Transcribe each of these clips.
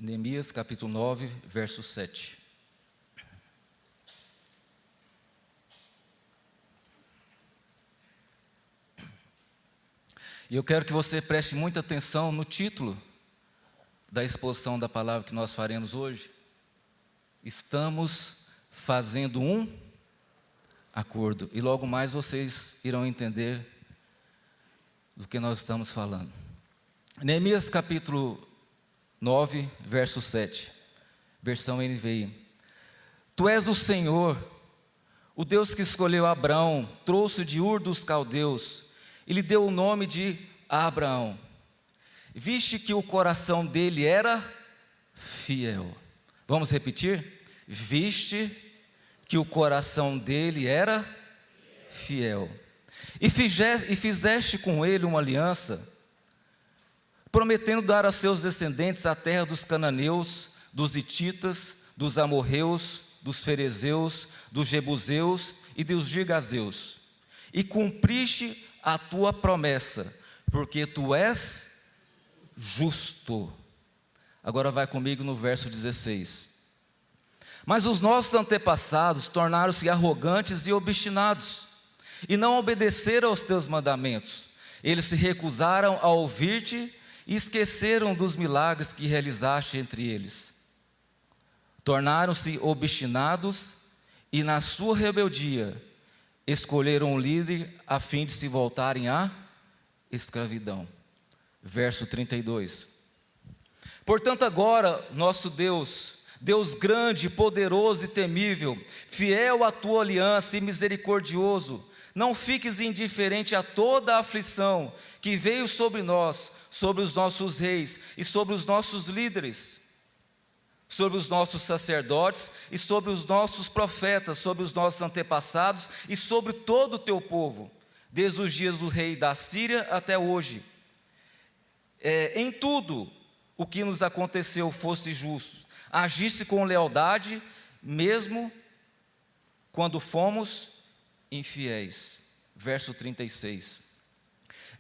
Neemias capítulo 9, verso 7. E eu quero que você preste muita atenção no título da exposição da palavra que nós faremos hoje. Estamos fazendo um acordo. E logo mais vocês irão entender do que nós estamos falando. Neemias capítulo 9, verso 7, versão NVI. Tu és o Senhor, o Deus que escolheu Abrão, trouxe de Ur dos Caldeus, e lhe deu o nome de Abraão. Viste que o coração dele era fiel. Vamos repetir? Viste que o coração dele era fiel. E fizeste com ele uma aliança, prometendo dar a seus descendentes a terra dos cananeus, dos hititas, dos amorreus, dos ferezeus, dos jebuseus e dos girgazeus. E cumpriste a tua promessa, porque tu és justo. Agora vai comigo no verso 16. Mas os nossos antepassados tornaram-se arrogantes e obstinados, e não obedeceram aos teus mandamentos. Eles se recusaram a ouvir-te e esqueceram dos milagres que realizaste entre eles. Tornaram-se obstinados e, na sua rebeldia, escolheram um líder a fim de se voltarem à escravidão. Verso 32. Portanto, agora, nosso Deus, Deus grande, poderoso e temível, fiel à tua aliança e misericordioso, não fiques indiferente a toda a aflição que veio sobre nós, sobre os nossos reis e sobre os nossos líderes, sobre os nossos sacerdotes e sobre os nossos profetas, sobre os nossos antepassados e sobre todo o teu povo, desde os dias do rei da Síria até hoje. Em tudo o que nos aconteceu fosse justo, agiste com lealdade, mesmo quando fomos infiéis. Verso 36.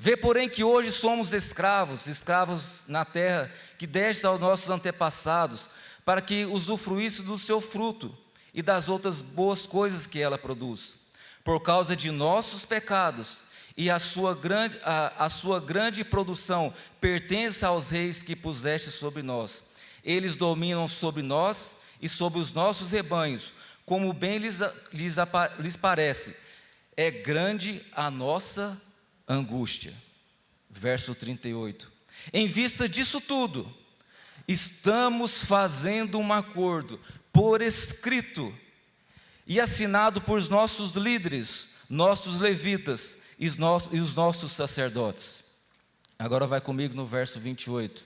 Vê, porém, que hoje somos escravos na terra que deste aos nossos antepassados, para que usufruísse do seu fruto e das outras boas coisas que ela produz. Por causa de nossos pecados e a sua grande produção pertence aos reis que puseste sobre nós. Eles dominam sobre nós e sobre os nossos rebanhos, como bem lhes parece. É grande a nossa angústia. Verso 38. Em vista disso tudo, estamos fazendo um acordo por escrito e assinado por nossos líderes, nossos levitas e os nossos sacerdotes. Agora vai comigo no verso 28.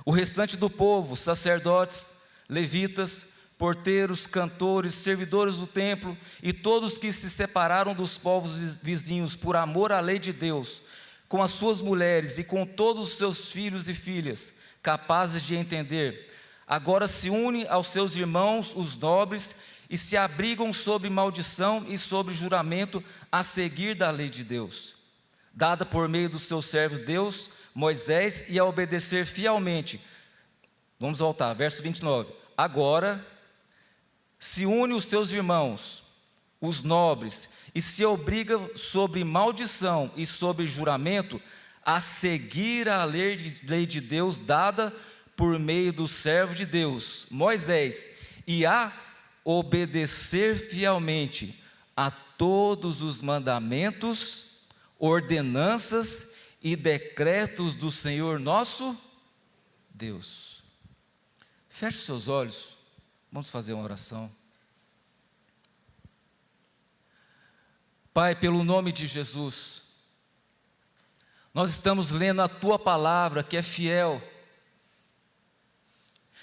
O restante do povo, sacerdotes, levitas, porteiros, cantores, servidores do templo e todos que se separaram dos povos vizinhos por amor à lei de Deus, com as suas mulheres e com todos os seus filhos e filhas, capazes de entender, agora se unem aos seus irmãos, os nobres, e se abrigam sob maldição e sob juramento a seguir da lei de Deus, dada por meio do seu servo Deus, Moisés, e a obedecer fielmente. Vamos voltar, verso 29. Agora se une os seus irmãos, os nobres, e se obriga sobre maldição e sobre juramento a seguir a lei de Deus dada por meio do servo de Deus, Moisés, e a obedecer fielmente a todos os mandamentos, ordenanças e decretos do Senhor nosso Deus. Feche seus olhos, vamos fazer uma oração. Pai, pelo nome de Jesus, nós estamos lendo a Tua palavra que é fiel.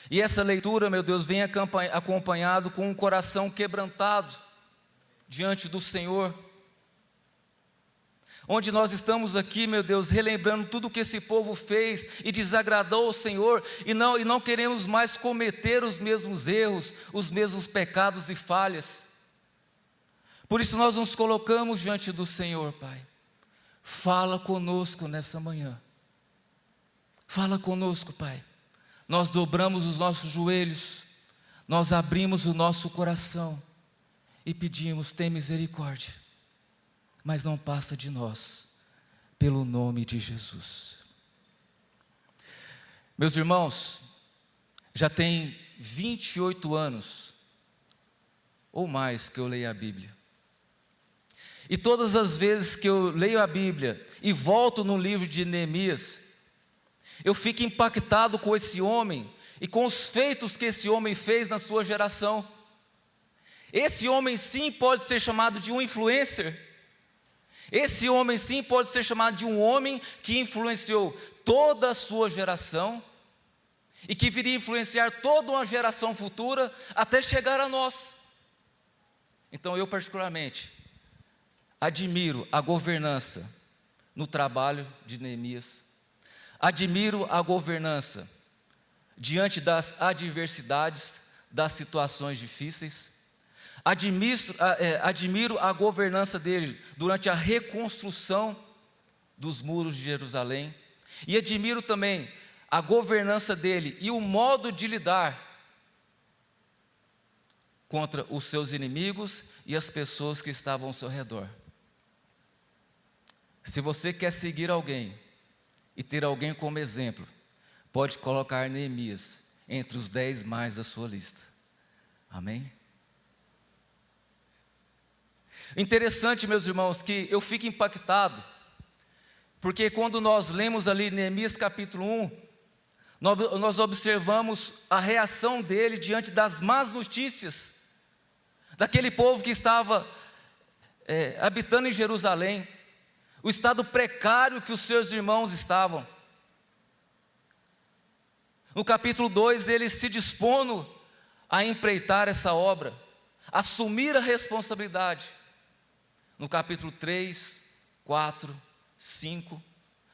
E essa leitura, meu Deus, vem acompanhado com um coração quebrantado diante do Senhor. Onde nós estamos aqui, meu Deus, relembrando tudo o que esse povo fez e desagradou ao Senhor, e não queremos mais cometer os mesmos erros, os mesmos pecados e falhas. Por isso nós nos colocamos diante do Senhor, Pai. Fala conosco nessa manhã. Fala conosco, Pai. nós dobramos os nossos joelhos, nós abrimos o nosso coração e pedimos: tem misericórdia, mas não passa de nós, pelo nome de Jesus. Meus irmãos, já tem 28 anos ou mais que eu leio a Bíblia. E todas as vezes que eu leio a Bíblia e volto no livro de Neemias, eu fico impactado com esse homem e com os feitos que esse homem fez na sua geração. Esse homem sim pode ser chamado de um influencer. Esse homem sim pode ser chamado de um homem que influenciou toda a sua geração e que viria influenciar toda uma geração futura até chegar a nós. Então eu particularmente admiro a governança no trabalho de Neemias, admiro a governança diante das adversidades, das situações difíceis, admiro a governança dele durante a reconstrução dos muros de Jerusalém, e admiro também a governança dele e o modo de lidar contra os seus inimigos e as pessoas que estavam ao seu redor. Se você quer seguir alguém e ter alguém como exemplo, pode colocar Neemias entre os 10 mais da sua lista. Amém? Interessante, meus irmãos, que eu fico impactado, porque quando nós lemos ali Neemias capítulo 1, nós observamos a reação dele diante das más notícias daquele povo que estava habitando em Jerusalém, o estado precário que os seus irmãos estavam. No capítulo 2, ele se dispondo a empreitar essa obra, assumir a responsabilidade. No capítulo 3, 4, 5,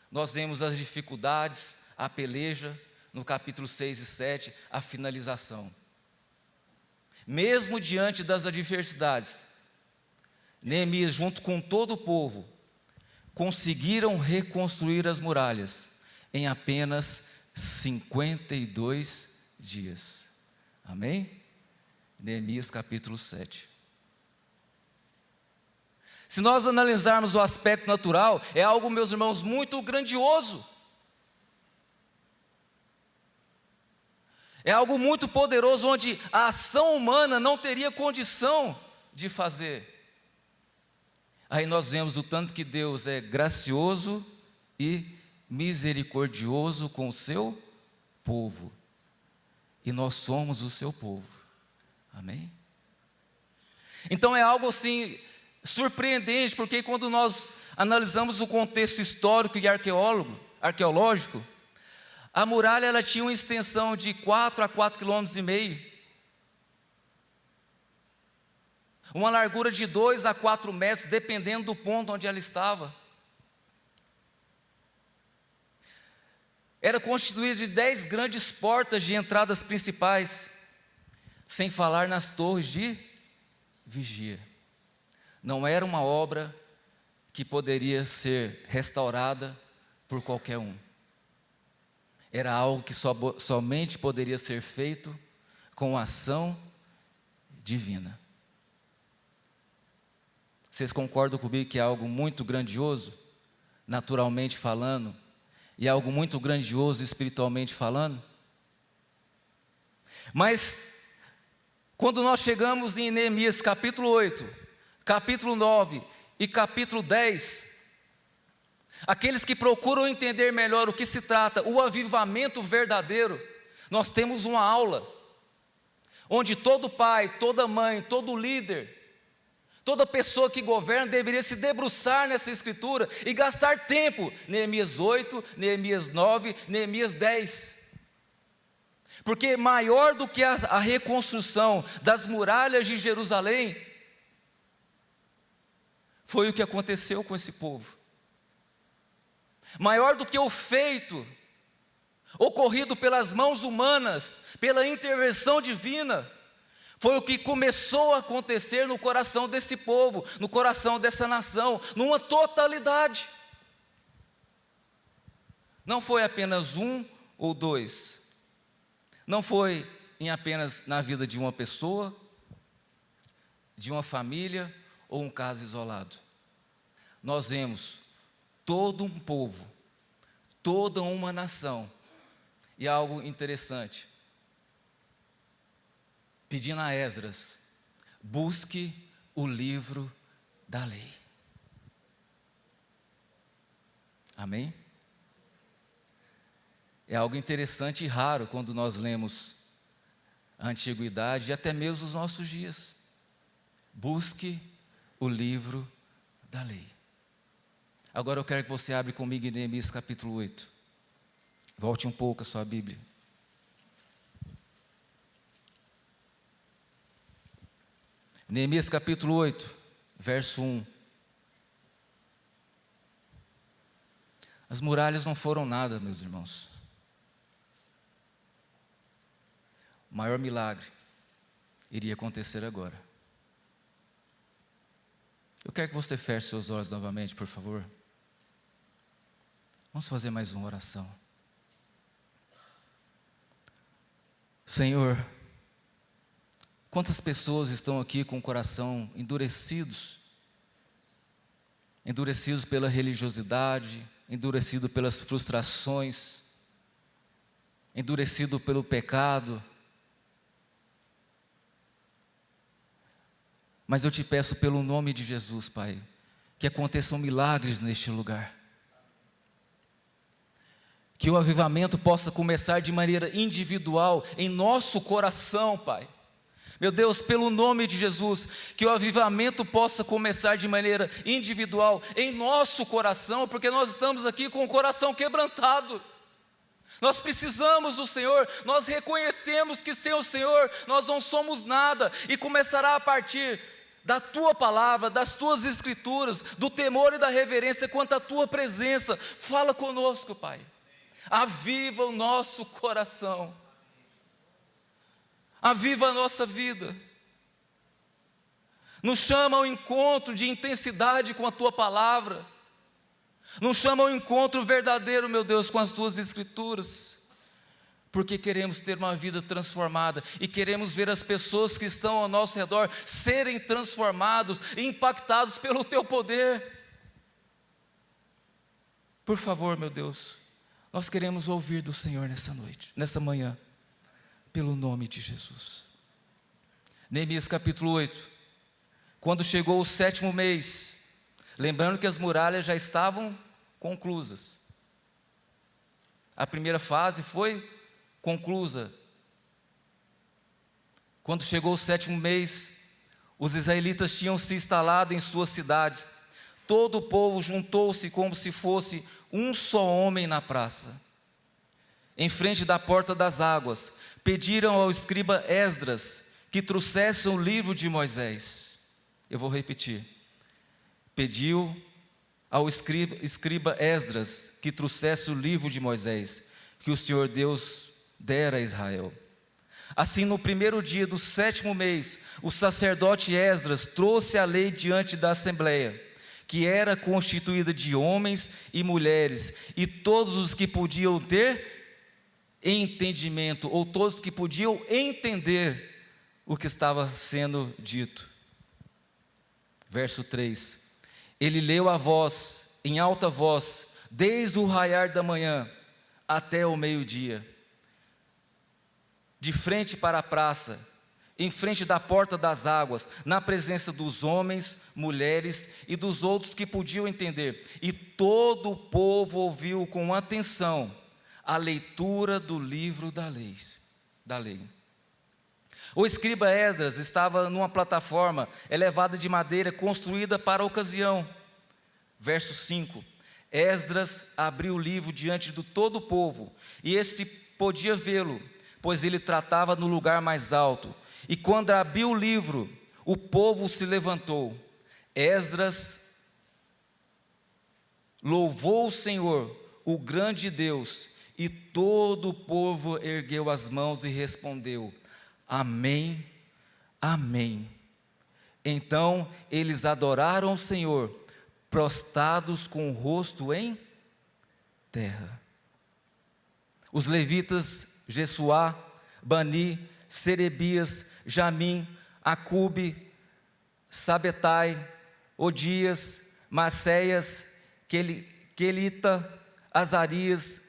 nós vemos as dificuldades, a peleja. No capítulo 6 e 7, a finalização. Mesmo diante das adversidades, Neemias, junto com todo o povo, conseguiram reconstruir as muralhas em apenas 52 dias. Amém? Neemias capítulo 7. Se nós analisarmos o aspecto natural, é algo, meus irmãos, muito grandioso. É algo muito poderoso, onde a ação humana não teria condição de fazer. Aí nós vemos o tanto que Deus é gracioso e misericordioso com o seu povo. E nós somos o seu povo. Amém? Então é algo assim surpreendente, porque quando nós analisamos o contexto histórico e arqueológico, a muralha ela tinha uma extensão de 4 a 4,5 km, uma largura de 2 a 4 metros, dependendo do ponto onde ela estava. Era constituída de 10 grandes portas de entradas principais, sem falar nas torres de vigia. Não era uma obra que poderia ser restaurada por qualquer um. Era algo que somente poderia ser feito com ação divina. Vocês concordam comigo que é algo muito grandioso, naturalmente falando, e algo muito grandioso espiritualmente falando? Mas, quando nós chegamos em Neemias capítulo 8, capítulo 9 e capítulo 10, aqueles que procuram entender melhor o que se trata, o avivamento verdadeiro, nós temos uma aula, onde todo pai, toda mãe, todo líder, toda pessoa que governa deveria se debruçar nessa escritura e gastar tempo, Neemias 8, Neemias 9, Neemias 10. Porque maior do que a reconstrução das muralhas de Jerusalém, foi o que aconteceu com esse povo. Maior do que o feito ocorrido pelas mãos humanas, pela intervenção divina, foi o que começou a acontecer no coração desse povo, no coração dessa nação, numa totalidade. Não foi apenas um ou dois, não foi em apenas na vida de uma pessoa, de uma família ou um caso isolado. Nós vemos todo um povo, toda uma nação, e algo interessante, pedindo a Esdras, busque o livro da lei. Amém? É algo interessante e raro quando nós lemos a antiguidade e até mesmo os nossos dias. Busque o livro da lei. Agora eu quero que você abra comigo em Neemias capítulo 8. Volte um pouco a sua Bíblia. Neemias capítulo 8, verso 1. As muralhas não foram nada, meus irmãos. O maior milagre iria acontecer agora. Eu quero que você feche seus olhos novamente, por favor. Vamos fazer mais uma oração. Senhor, quantas pessoas estão aqui com o coração endurecidos pela religiosidade, endurecido pelas frustrações, endurecido pelo pecado. Mas eu te peço pelo nome de Jesus, Pai, que aconteçam milagres neste lugar. Que o avivamento possa começar de maneira individual em nosso coração, Pai. Meu Deus, pelo nome de Jesus, que o avivamento possa começar de maneira individual em nosso coração, porque nós estamos aqui com o coração quebrantado. Nós precisamos do Senhor, nós reconhecemos que sem o Senhor nós não somos nada, e começará a partir da Tua palavra, das Tuas escrituras, do temor e da reverência quanto à Tua presença. Fala conosco, Pai. Aviva o nosso coração. Aviva a nossa vida. Nos chama ao encontro de intensidade com a Tua palavra. Nos chama ao encontro verdadeiro, meu Deus, com as Tuas escrituras. Porque queremos ter uma vida transformada e queremos ver as pessoas que estão ao nosso redor serem transformados e impactados pelo Teu poder. Por favor, meu Deus, nós queremos ouvir do Senhor nessa noite, nessa manhã, pelo nome de Jesus. Neemias capítulo 8. Quando chegou o 7º mês, lembrando que as muralhas já estavam conclusas. A primeira fase foi conclusa. Quando chegou o 7º mês, os israelitas tinham se instalado em suas cidades. Todo o povo juntou-se como se fosse um só homem na praça. Em frente da porta das águas, pediram ao escriba Esdras que trouxesse o livro de Moisés. Eu vou repetir. Pediu ao escriba Esdras que trouxesse o livro de Moisés, que o Senhor Deus dera a Israel. Assim, no primeiro dia do 7º mês, o sacerdote Esdras trouxe a lei diante da assembleia, que era constituída de homens e mulheres, e todos os que podiam ter entendimento, ou todos que podiam entender o que estava sendo dito. Verso 3. Ele leu a voz, em alta voz, desde o raiar da manhã até o meio-dia, de frente para a praça, em frente da porta das águas, na presença dos homens, mulheres e dos outros que podiam entender. E todo o povo ouviu com atenção a leitura do livro da lei. O escriba Esdras estava numa plataforma elevada de madeira construída para a ocasião. Verso 5. Esdras abriu o livro diante de todo o povo, e este podia vê-lo, pois ele tratava no lugar mais alto. E quando abriu o livro, o povo se levantou. Esdras louvou o Senhor, o grande Deus, e todo o povo ergueu as mãos e respondeu: Amém, Amém. Então eles adoraram o Senhor, prostrados com o rosto em terra. Os levitas Jesuá, Bani, Serebias, Jamim, Acube, Sabetai, Odias, Maceias, Quelita, Azarias,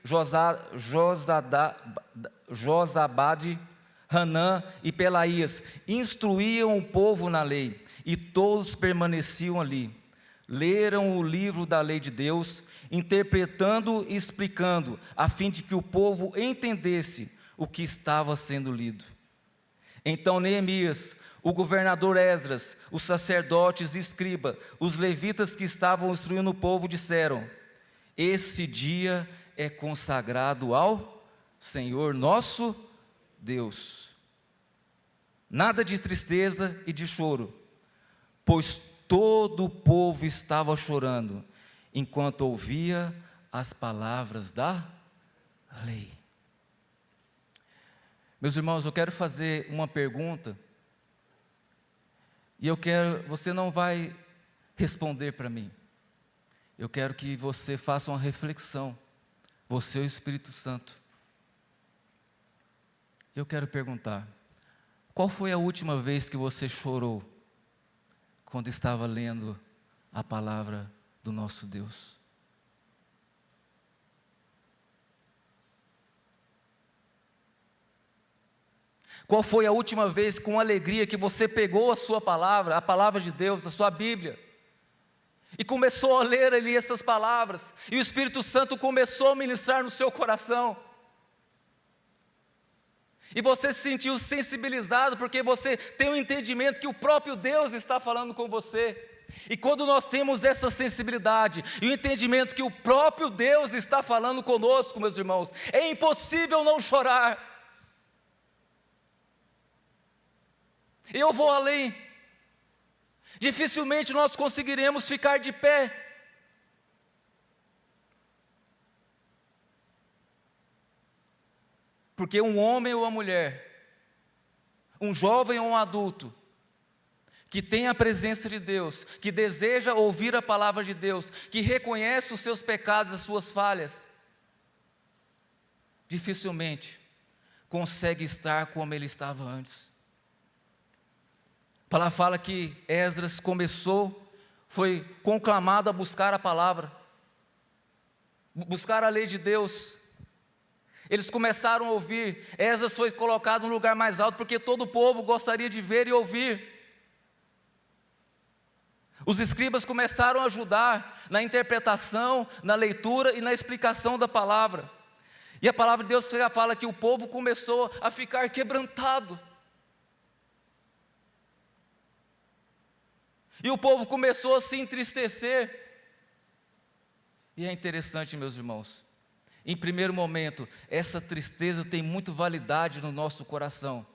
Josabade, Hanã e Pelaías instruíam o povo na lei, e todos permaneciam ali. Leram o livro da lei de Deus, interpretando e explicando, a fim de que o povo entendesse o que estava sendo lido. Então Neemias, o governador Esdras, os sacerdotes e escriba, os levitas que estavam instruindo o povo disseram: esse dia é consagrado ao Senhor nosso Deus. Nada de tristeza e de choro, pois todo o povo estava chorando, enquanto ouvia as palavras da lei. Meus irmãos, eu quero fazer uma pergunta, e você não vai responder para mim. Eu quero que você faça uma reflexão, você e o Espírito Santo. Eu quero perguntar: qual foi a última vez que você chorou quando estava lendo a palavra do nosso Deus? Qual foi a última vez com alegria que você pegou a sua palavra, a palavra de Deus, a sua Bíblia, e começou a ler ali essas palavras, e o Espírito Santo começou a ministrar no seu coração, e você se sentiu sensibilizado, porque você tem um entendimento que o próprio Deus está falando com você? E quando nós temos essa sensibilidade e o entendimento que o próprio Deus está falando conosco, meus irmãos, é impossível não chorar. E eu vou além. Dificilmente nós conseguiremos ficar de pé. Porque um homem ou uma mulher, um jovem ou um adulto, que tem a presença de Deus, que deseja ouvir a palavra de Deus, que reconhece os seus pecados, as suas falhas, dificilmente consegue estar como ele estava antes. A palavra fala que Esdras foi conclamado a buscar a palavra, buscar a lei de Deus. Eles começaram a ouvir. Esdras foi colocado no lugar mais alto, porque todo o povo gostaria de ver e ouvir. Os escribas começaram a ajudar na interpretação, na leitura e na explicação da palavra. E a palavra de Deus fala que o povo começou a ficar quebrantado. E o povo começou a se entristecer. E é interessante, meus irmãos, em primeiro momento, essa tristeza tem muito validade no nosso coração,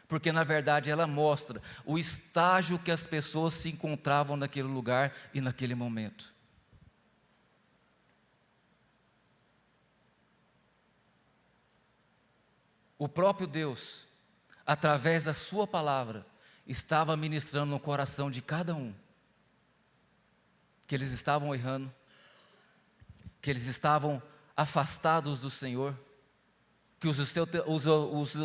porque na verdade ela mostra o estágio que as pessoas se encontravam naquele lugar e naquele momento. O próprio Deus, através da sua palavra, estava ministrando no coração de cada um, que eles estavam errando, que eles estavam afastados do Senhor, que os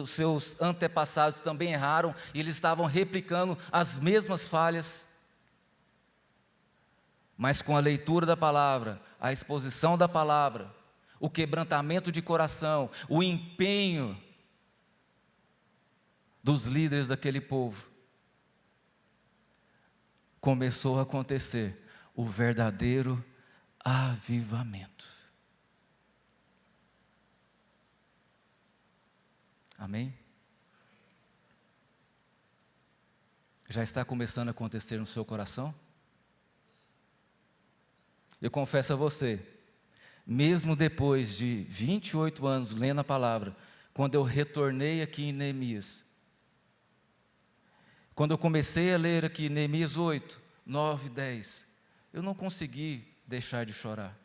seus antepassados também erraram, e eles estavam replicando as mesmas falhas. Mas com a leitura da palavra, a exposição da palavra, o quebrantamento de coração, o empenho dos líderes daquele povo, começou a acontecer o verdadeiro avivamento. Amém? Já está começando a acontecer no seu coração? Eu confesso a você, mesmo depois de 28 anos lendo a palavra, quando eu retornei aqui em Neemias, quando eu comecei a ler aqui Neemias 8, 9, 10, eu não consegui deixar de chorar.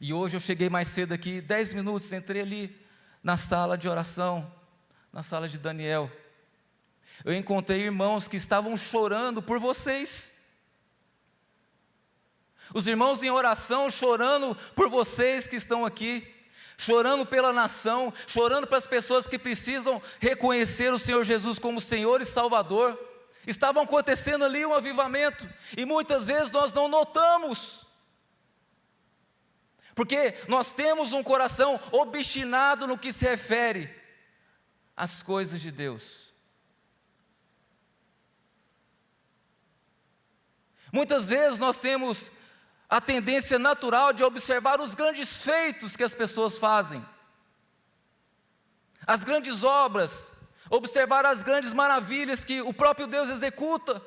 E hoje eu cheguei mais cedo aqui, 10 minutos, entrei ali na sala de oração, na sala de Daniel. Eu encontrei irmãos que estavam chorando por vocês. Os irmãos em oração chorando por vocês que estão aqui, chorando pela nação, chorando para as pessoas que precisam reconhecer o Senhor Jesus como Senhor e Salvador. Estavam acontecendo ali um avivamento, e muitas vezes nós não notamos, porque nós temos um coração obstinado no que se refere às coisas de Deus. Muitas vezes nós temos a tendência natural de observar os grandes feitos que as pessoas fazem, as grandes obras, observar as grandes maravilhas que o próprio Deus executa.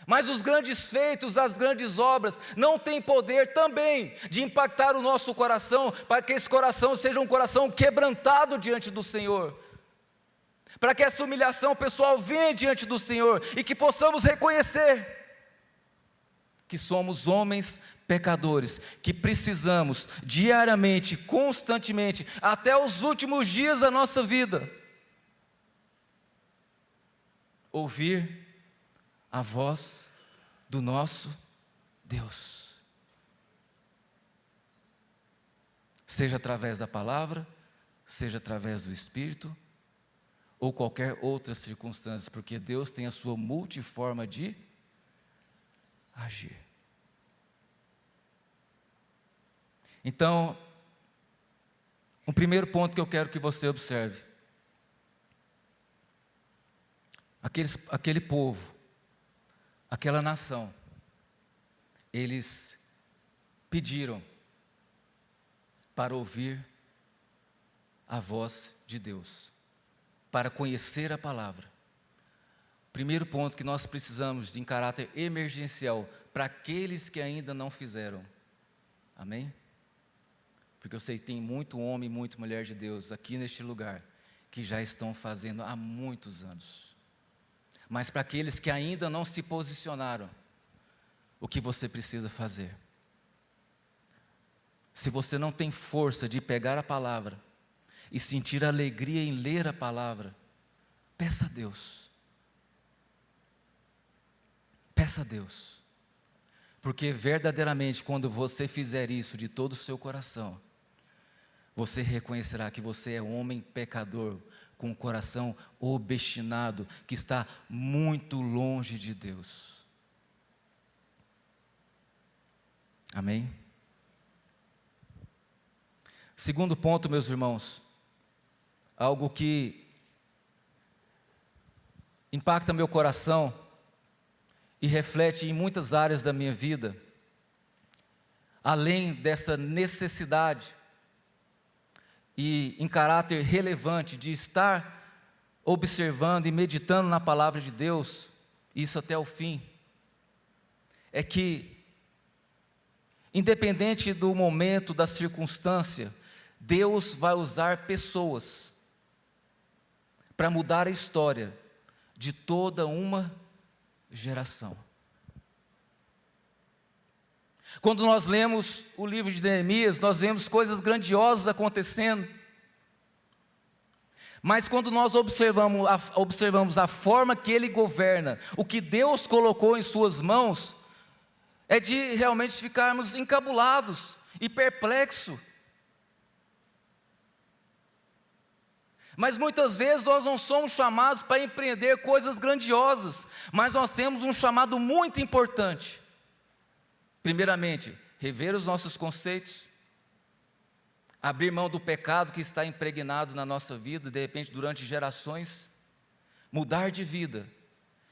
Mas os grandes feitos, as grandes obras, não têm poder também de impactar o nosso coração, para que esse coração seja um coração quebrantado diante do Senhor, para que essa humilhação pessoal venha diante do Senhor, e que possamos reconhecer que somos homens pecadores, que precisamos diariamente, constantemente, até os últimos dias da nossa vida, ouvir a voz do nosso Deus, seja através da palavra, seja através do Espírito, ou qualquer outra circunstância, porque Deus tem a sua multiforma de agir. Então, o primeiro ponto que eu quero que você observe: aquele povo, aquela nação, eles pediram para ouvir a voz de Deus, para conhecer a palavra. Primeiro ponto que nós precisamos de, em caráter emergencial, para aqueles que ainda não fizeram. Amém? Porque eu sei que tem muito homem e muita mulher de Deus aqui neste lugar, que já estão fazendo há muitos anos. Mas para aqueles que ainda não se posicionaram, o que você precisa fazer? Se você não tem força de pegar a palavra e sentir alegria em ler a palavra, peça a Deus. Peça a Deus. Porque verdadeiramente, quando você fizer isso de todo o seu coração, você reconhecerá que você é um homem pecador, com o coração obstinado, que está muito longe de Deus. Amém? Segundo ponto, meus irmãos, algo que impacta meu coração e reflete em muitas áreas da minha vida, além dessa necessidade e em caráter relevante de estar observando e meditando na palavra de Deus, isso até o fim, é que, independente do momento, da circunstância, Deus vai usar pessoas para mudar a história de toda uma geração. Quando nós lemos o livro de Neemias, nós vemos coisas grandiosas acontecendo, mas quando nós observamos a forma que ele governa, o que Deus colocou em suas mãos, é de realmente ficarmos encabulados e perplexos. Mas muitas vezes nós não somos chamados para empreender coisas grandiosas, mas nós temos um chamado muito importante. Primeiramente, rever os nossos conceitos, abrir mão do pecado que está impregnado na nossa vida, de repente durante gerações, mudar de vida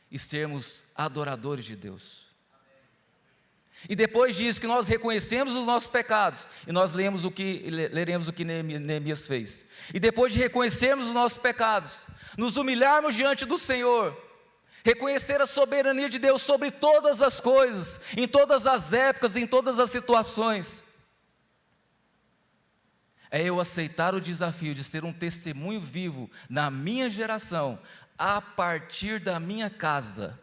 e sermos adoradores de Deus. E depois disso, que nós reconhecemos os nossos pecados, e nós leremos o que Neemias fez, e depois de reconhecermos os nossos pecados, nos humilharmos diante do Senhor, reconhecer a soberania de Deus sobre todas as coisas, em todas as épocas, em todas as situações, é eu aceitar o desafio de ser um testemunho vivo na minha geração, a partir da minha casa,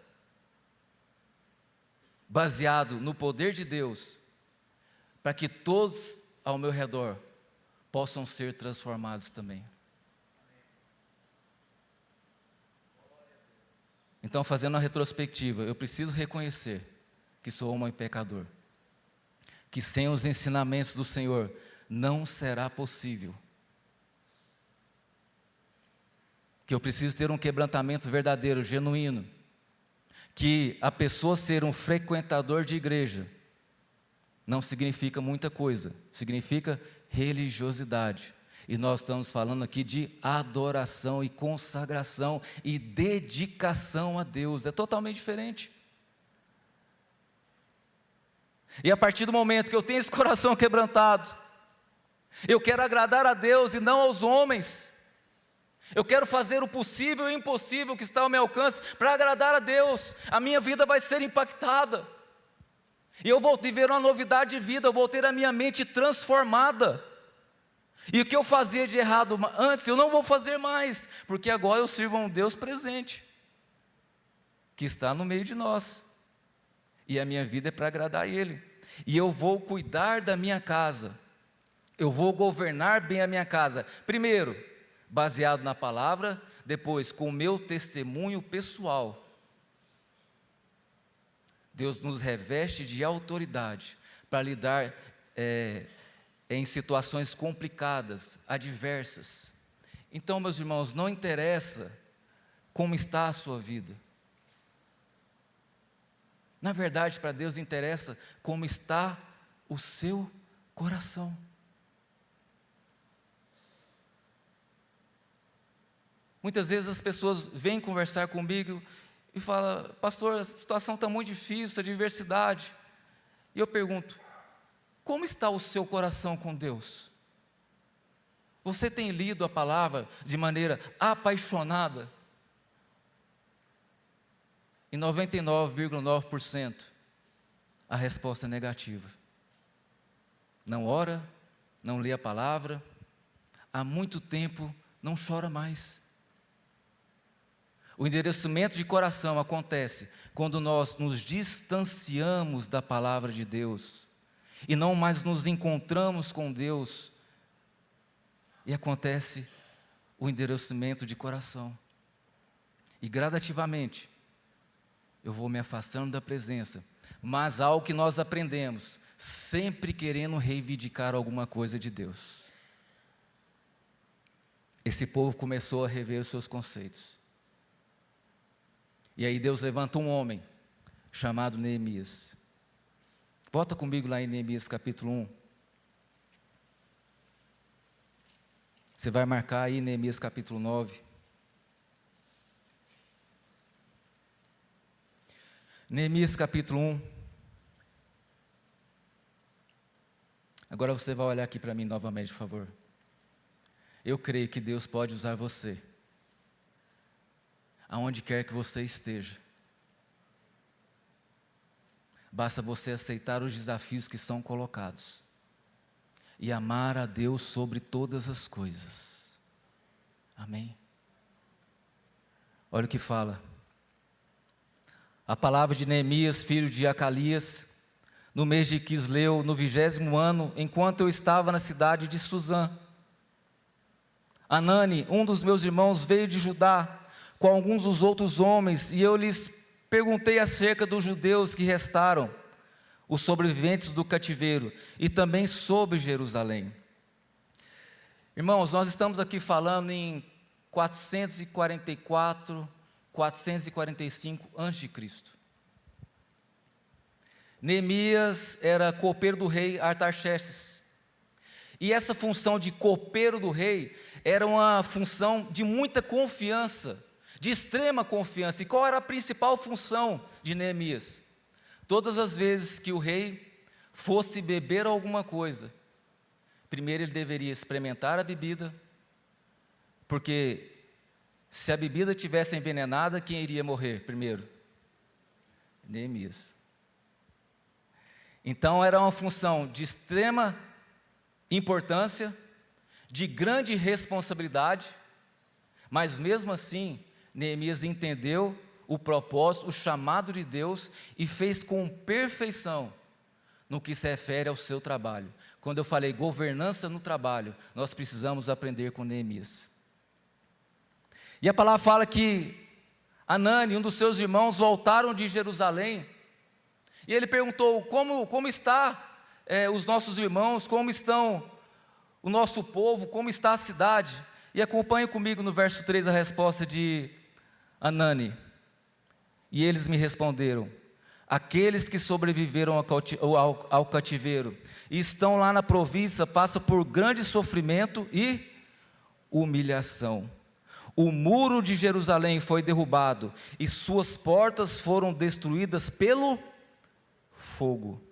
baseado no poder de Deus, para que todos ao meu redor possam ser transformados também. Então, fazendo uma retrospectiva, eu preciso reconhecer que sou homem pecador, que sem os ensinamentos do Senhor não será possível. Que eu preciso ter um quebrantamento verdadeiro, genuíno. Que a pessoa ser um frequentador de igreja não significa muita coisa, significa religiosidade. E nós estamos falando aqui de adoração e consagração e dedicação a Deus, é totalmente diferente. E a partir do momento que eu tenho esse coração quebrantado, eu quero agradar a Deus e não aos homens. Eu quero fazer o possível e o impossível que está ao meu alcance para agradar a Deus. A minha vida vai ser impactada. E eu vou viver uma novidade de vida, eu vou ter a minha mente transformada. E o que eu fazia de errado antes, eu não vou fazer mais, porque agora eu sirvo a um Deus presente, que está no meio de nós. E a minha vida é para agradar a Ele. E eu vou cuidar da minha casa. Eu vou governar bem a minha casa. Primeiro, baseado na palavra, depois com o meu testemunho pessoal. Deus nos reveste de autoridade para lidar em situações complicadas, adversas. Então, meus irmãos, não interessa como está a sua vida. Na verdade, para Deus interessa como está o seu coração. Muitas vezes as pessoas vêm conversar comigo e falam: pastor, a situação está muito difícil, a diversidade. E eu pergunto: como está o seu coração com Deus? Você tem lido a palavra de maneira apaixonada? Em 99,9% a resposta é negativa. Não ora, não lê a palavra, há muito tempo não chora mais. O endurecimento de coração acontece quando nós nos distanciamos da palavra de Deus e não mais nos encontramos com Deus, e acontece o endurecimento de coração. E gradativamente eu vou me afastando da presença, mas algo que nós aprendemos, sempre querendo reivindicar alguma coisa de Deus. Esse povo começou a rever os seus conceitos. E aí Deus levanta um homem, chamado Neemias. Volta comigo lá em Neemias capítulo 1. Você vai marcar aí Neemias capítulo 9. Neemias capítulo 1. Agora você vai olhar aqui para mim novamente, por favor. Eu creio que Deus pode usar você, aonde quer que você esteja. Basta você aceitar os desafios que são colocados e amar a Deus sobre todas as coisas. Amém? Olha o que fala a palavra de Neemias, filho de Acalias, no mês de Quisleu, no 20º ano, enquanto eu estava na cidade de Suzã. Anani, um dos meus irmãos, veio de Judá com alguns dos outros homens, e eu lhes perguntei acerca dos judeus que restaram, os sobreviventes do cativeiro, e também sobre Jerusalém. Irmãos, nós estamos aqui falando em 444, 445 a.C. Neemias era copeiro do rei Artaxerxes. E essa função de copeiro do rei era uma função de muita confiança, de extrema confiança. E qual era a principal função de Neemias? Todas as vezes que o rei fosse beber alguma coisa, primeiro ele deveria experimentar a bebida, porque se a bebida tivesse envenenada, quem iria morrer primeiro? Neemias. Então era uma função de extrema importância, de grande responsabilidade, mas mesmo assim, Neemias entendeu o propósito, o chamado de Deus e fez com perfeição no que se refere ao seu trabalho. Quando eu falei governança no trabalho, nós precisamos aprender com Neemias. E a palavra fala que Anani, um dos seus irmãos, voltaram de Jerusalém, e ele perguntou: como está os nossos irmãos, como estão o nosso povo, como está a cidade? E acompanhe comigo no verso 3 a resposta de Anani. E eles me responderam: aqueles que sobreviveram ao cativeiro e estão lá na província passam por grande sofrimento e humilhação. O muro de Jerusalém foi derrubado e suas portas foram destruídas pelo fogo.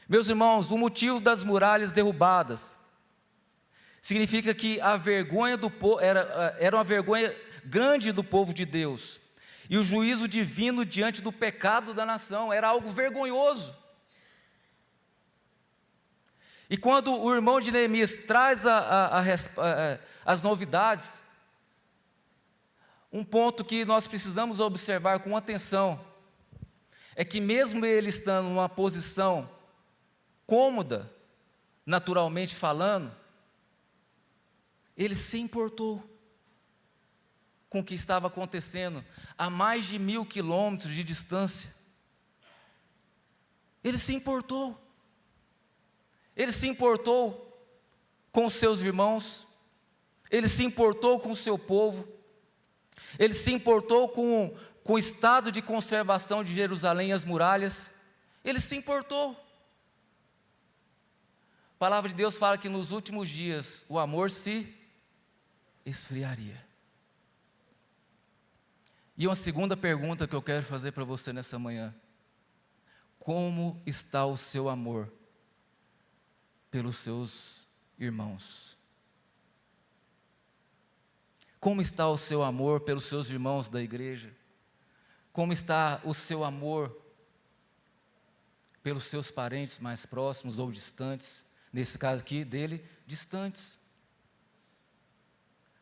Meus irmãos, o motivo das muralhas derrubadas significa que a vergonha do povo era uma vergonha grande do povo de Deus. E o juízo divino diante do pecado da nação era algo vergonhoso. E quando o irmão de Neemias traz as novidades, um ponto que nós precisamos observar com atenção, é que mesmo ele estando numa posição cômoda, naturalmente falando, ele se importou com o que estava acontecendo a mais de 1.000 quilômetros de distância. Ele se importou. Ele se importou com os seus irmãos, ele se importou com o seu povo, ele se importou com o estado de conservação de Jerusalém e as muralhas, ele se importou. A palavra de Deus fala que nos últimos dias o amor se esfriaria. E uma segunda pergunta que eu quero fazer para você nessa manhã: como está o seu amor pelos seus irmãos? Como está o seu amor pelos seus irmãos da igreja? Como está o seu amor pelos seus parentes mais próximos ou distantes? Nesse caso aqui dele, distantes.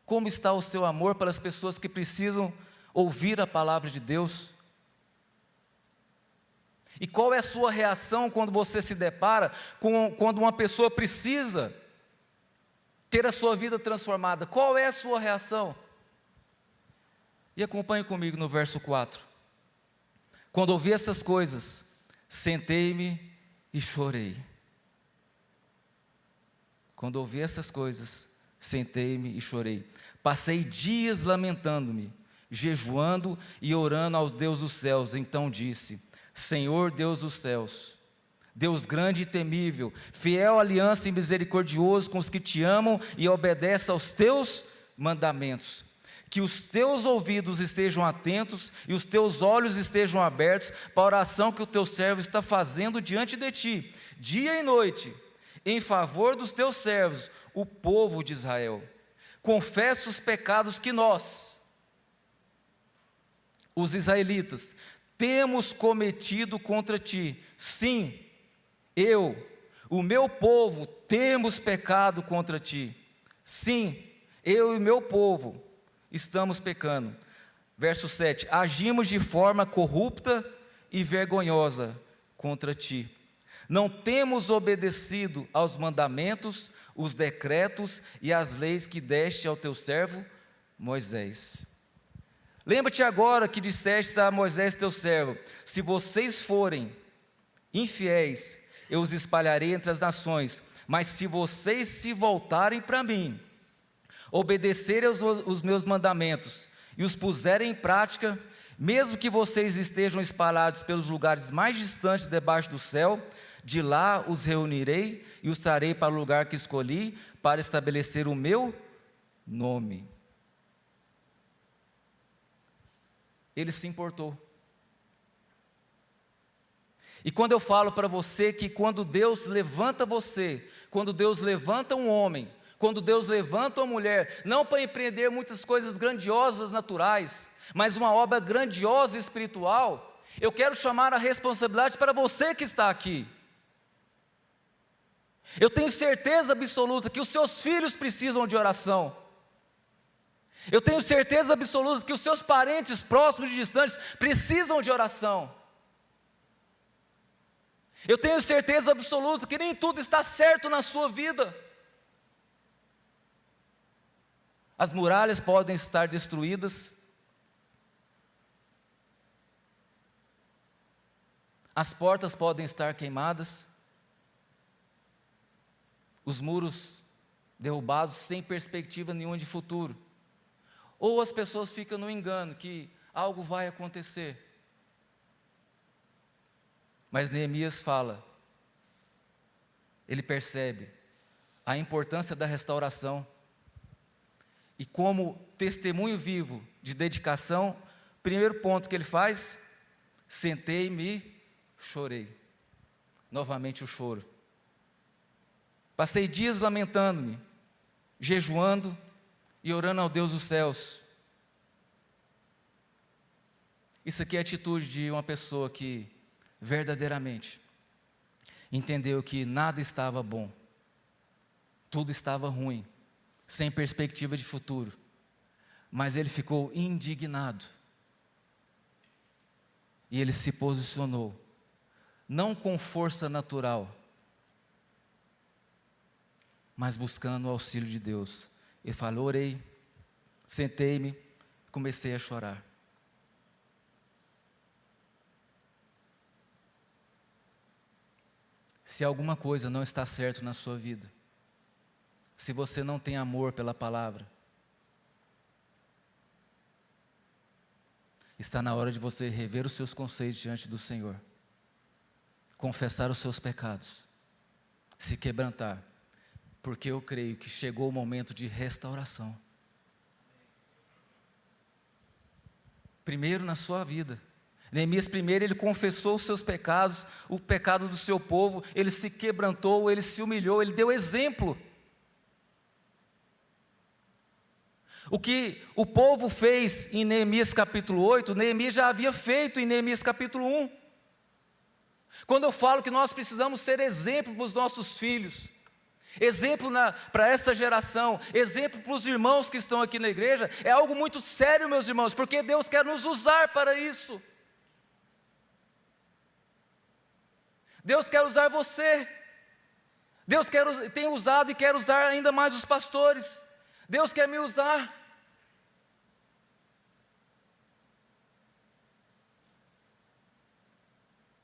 Como está o seu amor pelas pessoas que precisam ouvir a palavra de Deus? E qual é a sua reação quando você se depara quando uma pessoa precisa ter a sua vida transformada? Qual é a sua reação? E acompanhe comigo no verso 4. Quando ouvi essas coisas, sentei-me e chorei. Quando ouvi essas coisas, sentei-me e chorei. Passei dias lamentando-me, jejuando e orando ao Deus dos céus. Então disse: Senhor Deus dos céus, Deus grande e temível, fiel aliança e misericordioso com os que te amam e obedecem aos teus mandamentos, que os teus ouvidos estejam atentos e os teus olhos estejam abertos para a oração que o teu servo está fazendo diante de ti, dia e noite, em favor dos teus servos, o povo de Israel. Confessa os pecados que nós, os israelitas, temos cometido contra ti. Sim, o meu povo, temos pecado contra ti. Sim, eu e meu povo estamos pecando. Verso 7, agimos de forma corrupta e vergonhosa contra ti. Não temos obedecido aos mandamentos, os decretos e as leis que deste ao teu servo Moisés. Lembra-te agora que disseste a Moisés teu servo: se vocês forem infiéis, eu os espalharei entre as nações, mas se vocês se voltarem para mim, obedecerem os meus mandamentos e os puserem em prática, mesmo que vocês estejam espalhados pelos lugares mais distantes debaixo do céu, de lá os reunirei e os trarei para o lugar que escolhi, para estabelecer o meu nome. Ele se importou. E quando eu falo para você que quando Deus levanta você, quando Deus levanta um homem, quando Deus levanta uma mulher, não para empreender muitas coisas grandiosas naturais, mas uma obra grandiosa espiritual, eu quero chamar a responsabilidade para você que está aqui. Eu tenho certeza absoluta que os seus filhos precisam de oração. Eu tenho certeza absoluta que os seus parentes próximos e distantes precisam de oração. Eu tenho certeza absoluta que nem tudo está certo na sua vida. As muralhas podem estar destruídas, as portas podem estar queimadas, os muros derrubados sem perspectiva nenhuma de futuro. Ou as pessoas ficam no engano que algo vai acontecer. Mas Neemias fala, ele percebe a importância da restauração. E como testemunho vivo de dedicação, primeiro ponto que ele faz, sentei-me e chorei. Novamente o choro. Passei dias lamentando-me, jejuando e orando ao Deus dos céus. Isso aqui é a atitude de uma pessoa que verdadeiramente entendeu que nada estava bom, tudo estava ruim, sem perspectiva de futuro, mas ele ficou indignado e ele se posicionou, não com força natural, mas buscando o auxílio de Deus. Ele falou, orei, sentei-me, comecei a chorar. Se alguma coisa não está certo na sua vida, se você não tem amor pela palavra, está na hora de você rever os seus conceitos diante do Senhor, confessar os seus pecados, se quebrantar, porque eu creio que chegou o momento de restauração. Primeiro na sua vida. Neemias primeiro, ele confessou os seus pecados, o pecado do seu povo, ele se quebrantou, ele se humilhou, ele deu exemplo. O que o povo fez em Neemias capítulo 8, Neemias já havia feito em Neemias capítulo 1. Quando eu falo que nós precisamos ser exemplo para os nossos filhos, exemplo para essa geração, exemplo para os irmãos que estão aqui na igreja, é algo muito sério, meus irmãos, porque Deus quer nos usar para isso. Deus quer usar você. Deus tem usado e quer usar ainda mais os pastores. Deus quer me usar.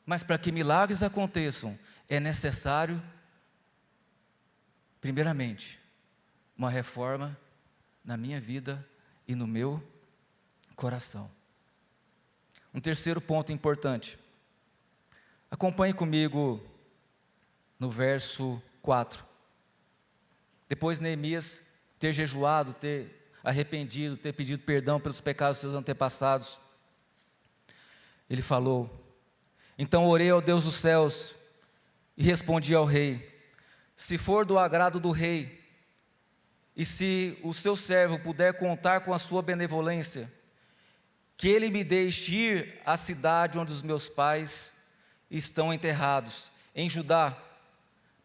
Mas para que milagres aconteçam, é necessário, primeiramente, uma reforma na minha vida e no meu coração. Um terceiro ponto importante. Acompanhe comigo no verso 4. Depois Neemias ter jejuado, ter arrependido, ter pedido perdão pelos pecados dos seus antepassados, ele falou, então orei ao Deus dos céus e respondi ao rei, se for do agrado do rei, e se o seu servo puder contar com a sua benevolência, que ele me deixe ir à cidade onde os meus pais estão enterrados, em Judá,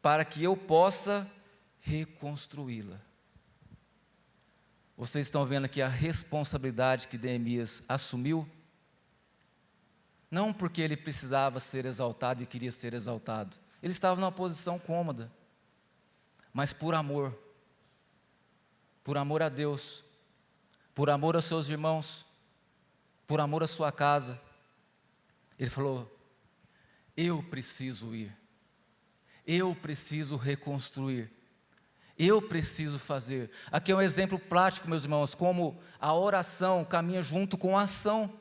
para que eu possa reconstruí-la. Vocês estão vendo aqui a responsabilidade que Neemias assumiu? Não porque ele precisava ser exaltado e queria ser exaltado, ele estava numa posição cômoda, mas por amor a Deus, por amor aos seus irmãos, por amor à sua casa, ele falou, eu preciso ir, eu preciso reconstruir, eu preciso fazer. Aqui é um exemplo prático, meus irmãos, como a oração caminha junto com a ação.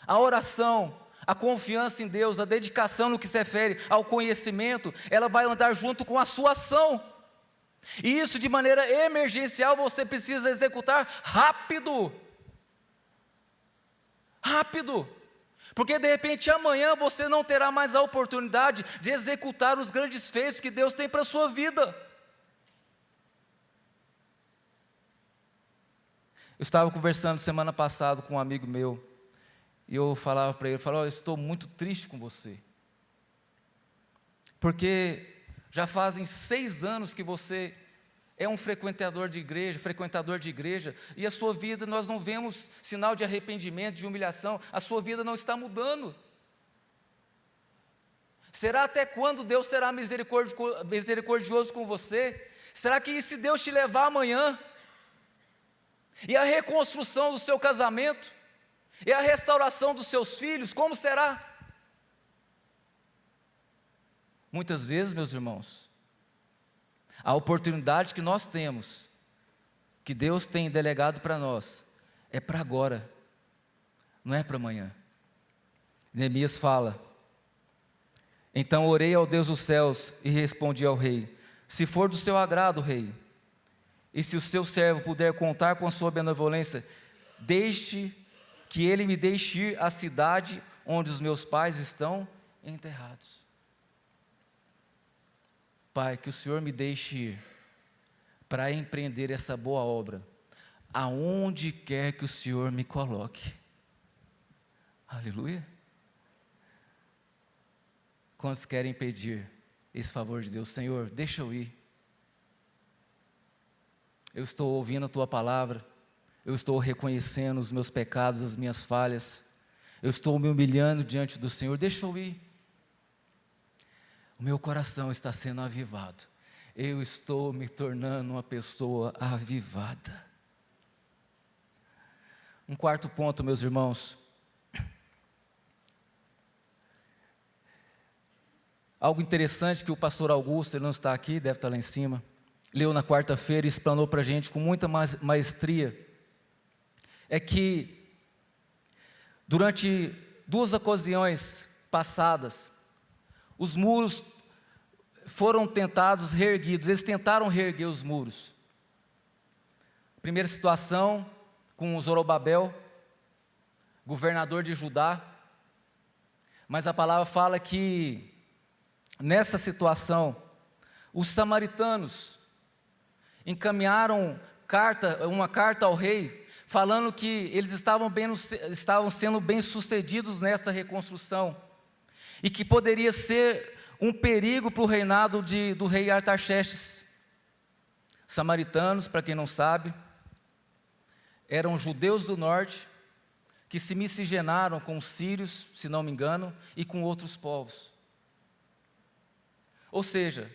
A oração, a confiança em Deus, a dedicação no que se refere ao conhecimento, ela vai andar junto com a sua ação. E isso de maneira emergencial você precisa executar rápido. Rápido. Porque de repente amanhã você não terá mais a oportunidade de executar os grandes feitos que Deus tem para a sua vida. Eu estava conversando semana passada com um amigo meu, e eu falava para ele, eu estou muito triste com você, porque já fazem 6 anos que você é um frequentador de igreja, e a sua vida, nós não vemos sinal de arrependimento, de humilhação, a sua vida não está mudando. Será até quando Deus será misericordioso com você? Será que se Deus te levar amanhã, e a reconstrução do seu casamento, e a restauração dos seus filhos, como será? Muitas vezes, meus irmãos, A oportunidade que nós temos, que Deus tem delegado para nós, é para agora, não é para amanhã. Neemias fala: então orei ao Deus dos céus e respondi ao rei: se for do seu agrado, rei, e se o seu servo puder contar com a sua benevolência, deixe que ele me deixe ir à cidade onde os meus pais estão enterrados. Pai, que o Senhor me deixe ir para empreender essa boa obra, aonde quer que o Senhor me coloque. Aleluia. Quantos querem pedir esse favor de Deus? Senhor, deixa eu ir. Eu estou ouvindo a Tua palavra, eu estou reconhecendo os meus pecados, as minhas falhas, eu estou me humilhando diante do Senhor, deixa eu ir. O meu coração está sendo avivado, eu estou me tornando uma pessoa avivada. Um quarto ponto, meus irmãos, algo interessante que o pastor Augusto, ele não está aqui, deve estar lá em cima, leu na quarta-feira e explanou para a gente com muita maestria, é que durante 2 ocasiões passadas, os muros foram tentados reerguidos, eles tentaram reerguer os muros. Primeira situação com Zorobabel, governador de Judá, mas a palavra fala que nessa situação, os samaritanos encaminharam uma carta ao rei, falando que eles estavam sendo bem-sucedidos nessa reconstrução, e que poderia ser um perigo para o reinado do rei Artaxerxes. Samaritanos, para quem não sabe, eram judeus do norte, que se miscigenaram com os sírios, se não me engano, e com outros povos. Ou seja,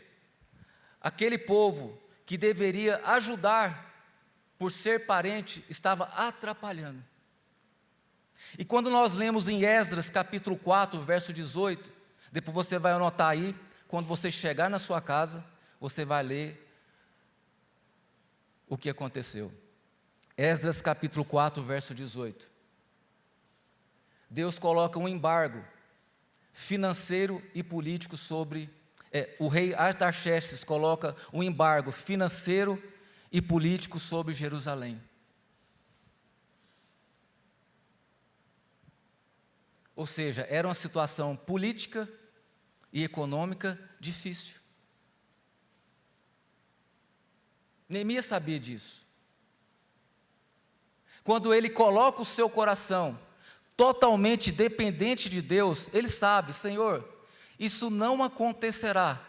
aquele povo que deveria ajudar por ser parente, estava atrapalhando. E quando nós lemos em Esdras capítulo 4, verso 18, depois você vai anotar aí, quando você chegar na sua casa, você vai ler o que aconteceu. Esdras capítulo 4, verso 18. Deus coloca um embargo financeiro e político sobre o rei Artaxerxes coloca um embargo financeiro e político sobre Jerusalém. Ou seja, era uma situação política e econômica difícil. Neemias sabia disso. Quando ele coloca o seu coração totalmente dependente de Deus, ele sabe: Senhor, isso não acontecerá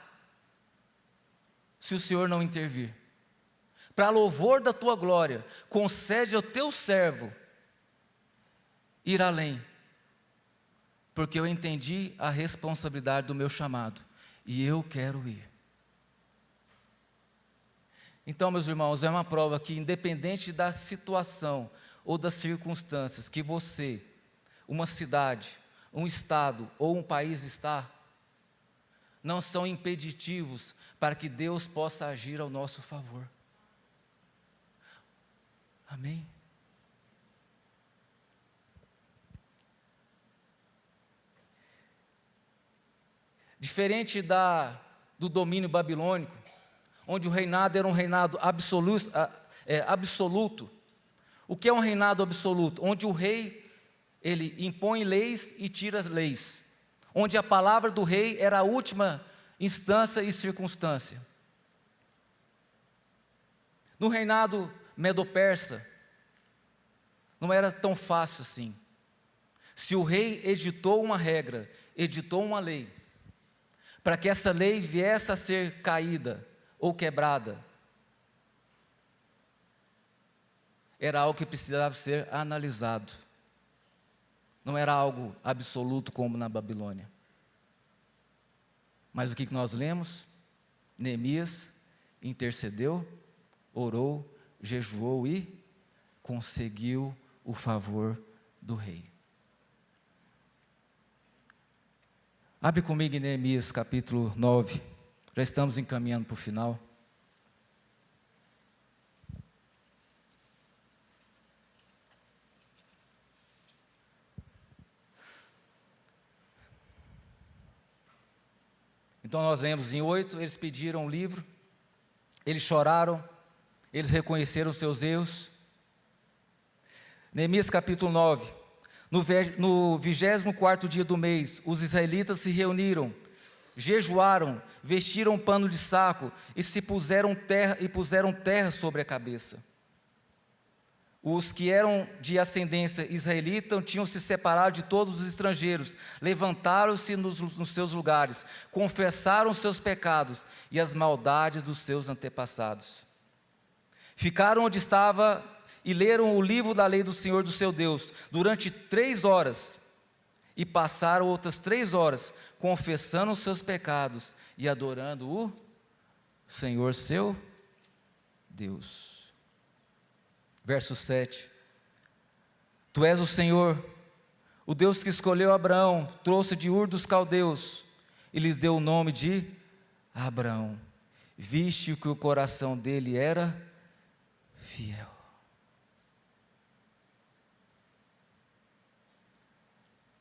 se o Senhor não intervir. Para louvor da Tua glória, concede ao Teu servo ir além, porque eu entendi a responsabilidade do meu chamado, e eu quero ir. Então, meus irmãos, é uma prova que, independente da situação ou das circunstâncias que você, uma cidade, um estado ou um país está, não são impeditivos para que Deus possa agir ao nosso favor. Amém? Diferente do domínio babilônico, onde o reinado era um reinado absoluto. O que é um reinado absoluto? Onde o rei, ele impõe leis e tira as leis. Onde a palavra do rei era a última instância e circunstância. No reinado medo-persa, não era tão fácil assim. Se o rei editou uma regra, editou uma lei, para que essa lei viesse a ser caída ou quebrada, era algo que precisava ser analisado. Não era algo absoluto como na Babilônia. Mas o que nós lemos? Neemias intercedeu, orou, jejuou e conseguiu o favor do rei. Abre comigo em Neemias capítulo 9, já estamos encaminhando para o final. Então nós lemos em 8, eles pediram o livro, eles choraram, eles reconheceram os seus erros. Neemias capítulo 9, no 24º dia do mês, os israelitas se reuniram, jejuaram, vestiram um pano de saco e puseram terra sobre a cabeça. Os que eram de ascendência israelita tinham se separado de todos os estrangeiros, levantaram-se nos seus lugares, confessaram os seus pecados e as maldades dos seus antepassados. Ficaram onde estava e leram o livro da lei do Senhor do seu Deus durante 3 horas, e passaram outras 3 horas confessando os seus pecados e adorando o Senhor seu Deus. Verso 7, Tu és o Senhor, o Deus que escolheu Abraão, trouxe de Ur dos Caldeus, e lhes deu o nome de Abraão, viste que o coração dele era fiel.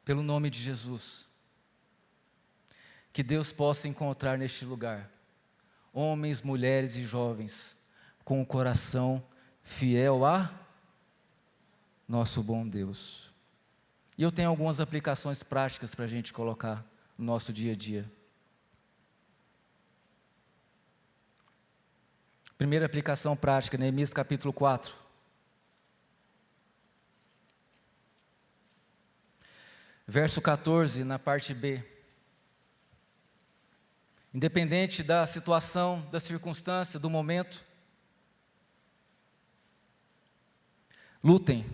Pelo nome de Jesus, que Deus possa encontrar neste lugar, homens, mulheres e jovens, com o coração fiel a nosso bom Deus. E eu tenho algumas aplicações práticas para a gente colocar no nosso dia a dia. Primeira aplicação prática, Neemias capítulo 4. Verso 14, na parte B. Independente da situação, da circunstância, do momento, lutem.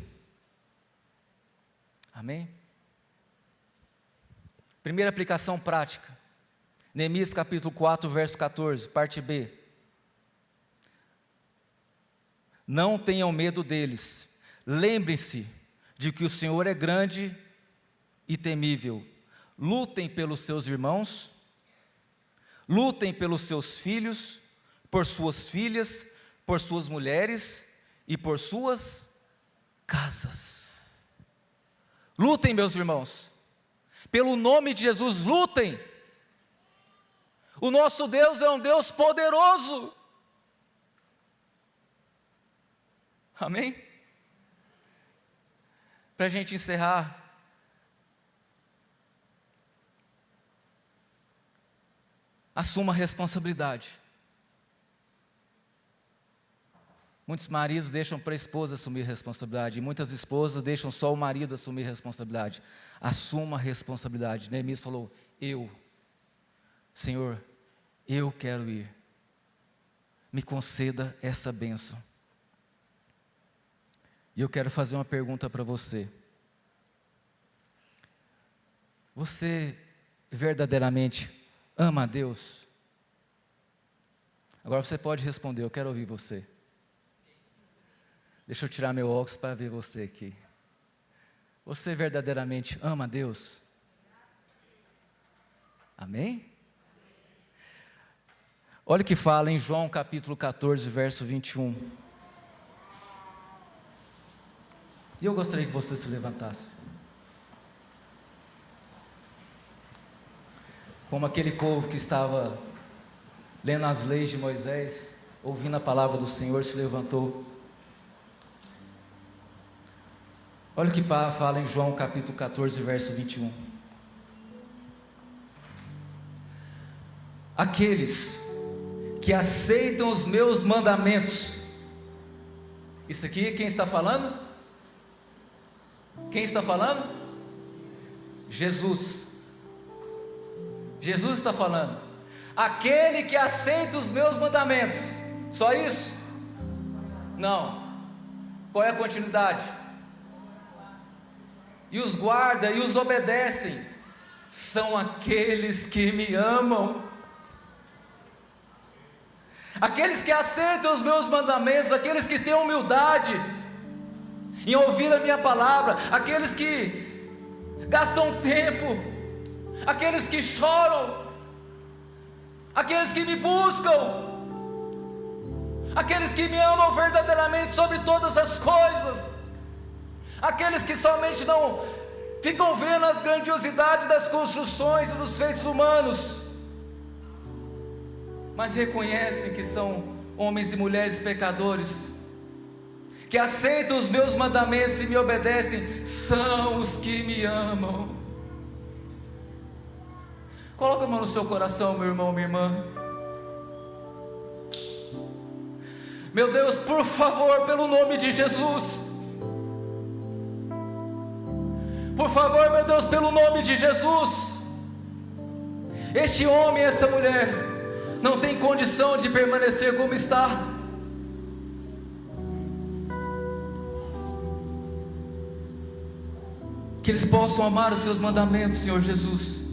Amém? Primeira aplicação prática. Neemias capítulo 4, verso 14, parte B. Não tenham medo deles. Lembrem-se de que o Senhor é grande e temível. Lutem pelos seus irmãos, lutem pelos seus filhos, por suas filhas, por suas mulheres e por suas casas. Lutem, meus irmãos, pelo nome de Jesus, lutem. O nosso Deus é um Deus poderoso. Amém? Para a gente encerrar, assuma a responsabilidade. Muitos maridos deixam para a esposa assumir responsabilidade, e muitas esposas deixam só o marido assumir responsabilidade. Assuma a responsabilidade. Neemias falou: Senhor, eu quero ir, me conceda essa bênção. E eu quero fazer uma pergunta para você. Você verdadeiramente ama a Deus? Agora você pode responder, eu quero ouvir você. Deixa eu tirar meu óculos para ver você aqui. Você verdadeiramente ama a Deus? Amém? Olha o que fala em João capítulo 14, verso 21. E eu gostaria que você se levantasse. Como aquele povo que estava lendo as leis de Moisés, ouvindo a palavra do Senhor, se levantou. Olha o que fala em João capítulo 14, verso 21. Aqueles que aceitam os meus mandamentos. Isso aqui quem está falando? Quem está falando? Jesus. Jesus está falando. Aquele que aceita os meus mandamentos. Só isso? Não. Qual é a continuidade? E os guarda e os obedecem, são aqueles que me amam. Aqueles que aceitam os meus mandamentos, aqueles que têm humildade em ouvir a minha palavra, aqueles que gastam tempo, aqueles que choram, aqueles que me buscam, aqueles que me amam verdadeiramente sobre todas as coisas, aqueles que somente não ficam vendo as grandiosidades das construções e dos feitos humanos, mas reconhecem que são homens e mulheres pecadores, que aceitam os meus mandamentos e me obedecem, são os que me amam. Coloca a mão no seu coração, meu irmão, minha irmã. Meu Deus, por favor, pelo nome de Jesus, por favor, meu Deus, pelo nome de Jesus, este homem e essa mulher não tem condição de permanecer como está. Que eles possam amar os seus mandamentos, Senhor Jesus,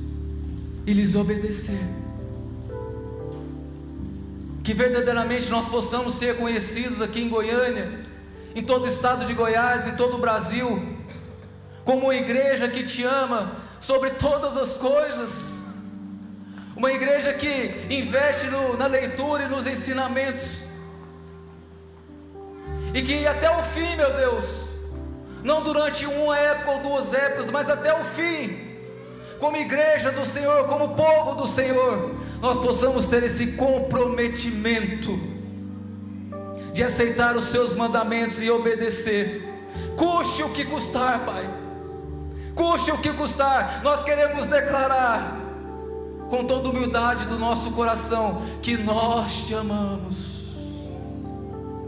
e lhes obedecer. Que verdadeiramente nós possamos ser conhecidos aqui em Goiânia, em todo o estado de Goiás, em todo o Brasil, como uma igreja que te ama sobre todas as coisas, uma igreja que investe na leitura e nos ensinamentos, e que até o fim, meu Deus, não durante uma época ou duas épocas, mas até o fim, como igreja do Senhor, como povo do Senhor, nós possamos ter esse comprometimento de aceitar os seus mandamentos e obedecer, custe o que custar, Pai, custe o que custar. Nós queremos declarar com toda humildade do nosso coração que nós te amamos.